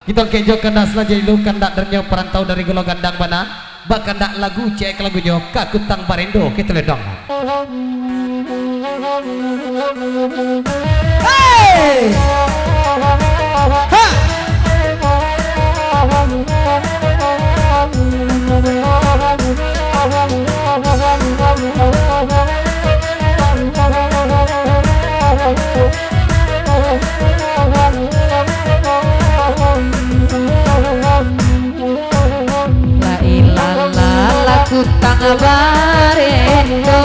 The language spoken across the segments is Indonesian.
Kita kenjo kena selajari lu kandak dernya perantau dari golo gandang mana bak kandak lagu cek lagunya kakutang barendo kita ledong. Hey! Ha! Kutang barendo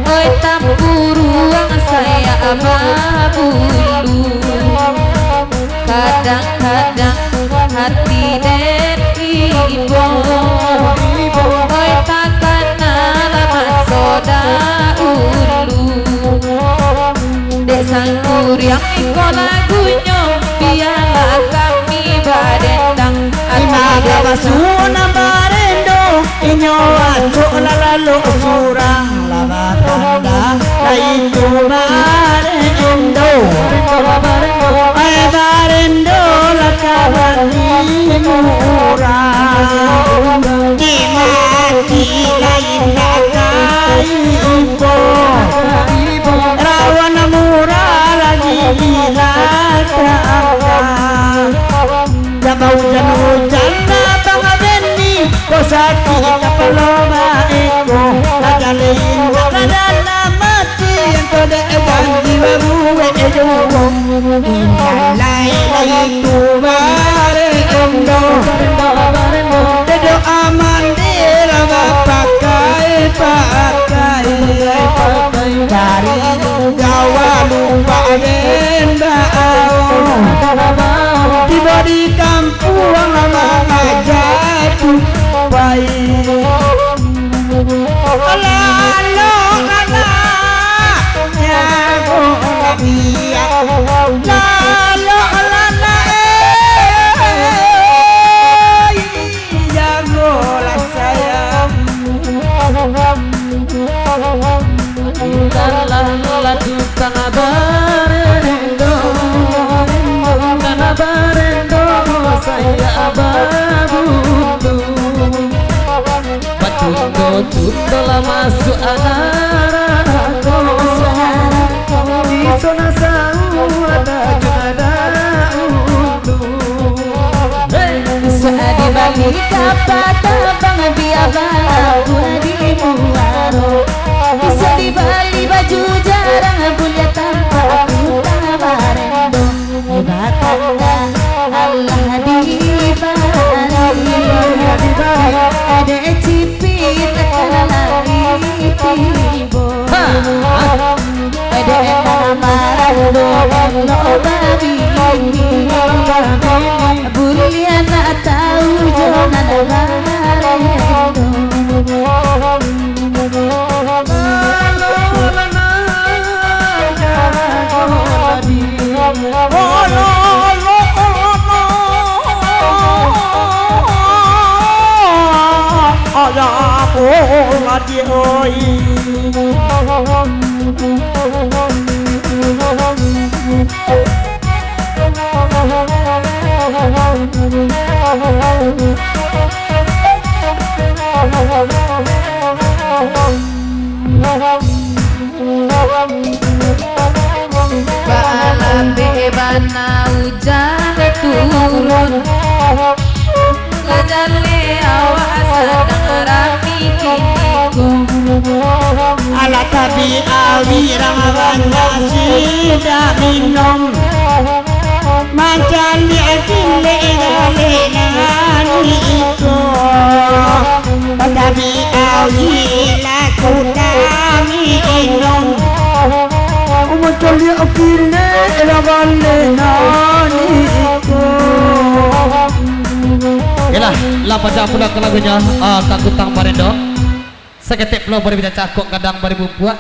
oi tampuruang saya ababulu kadang-kadang hati den ibo oi takkan lama soda ulu dek sangkuriang iko lagunya biarlah kami badendang Inaga basuna barendo inyo aco lalalo surang labatanda laitu barendo ay barendo lakawani murang di mati lain nakaibo rawan murah lagi hilang Jabau hujan na banga beni kosaki kapaloma eko nagalin kadana mati ento de ganji babuwe ejogo inalai lai tumare endo dedo amandira bapakai pakai dari jawa lupa benda tiba di kampung lama jatuh baik lalo lala nyago labia lalo lala jago lah sayang Lala tukang barendo kana barendo saya ababulu batundo lah masuk anaraku di zona sau ada juga ulu Saat balik dapat abang biar baru di muaro bisa di Bali baju jarang kuliah tanpa kutang barendo hebatanda Allah di Bali ada cipit lagi tibo ada marando lo babi buliana tahu jonan barendo mati oi Balambe bana hujan turun Lajale awas sedang rapi kiniku ala tabi awirang banda sida minum mancali akile gale nani iko tabi awila kutami minum mancali akile gale nani iko Yalah, lapa jam pula ke lagunya kakutang barendo. Seketik pulau beri bicara cakok kadang beri buat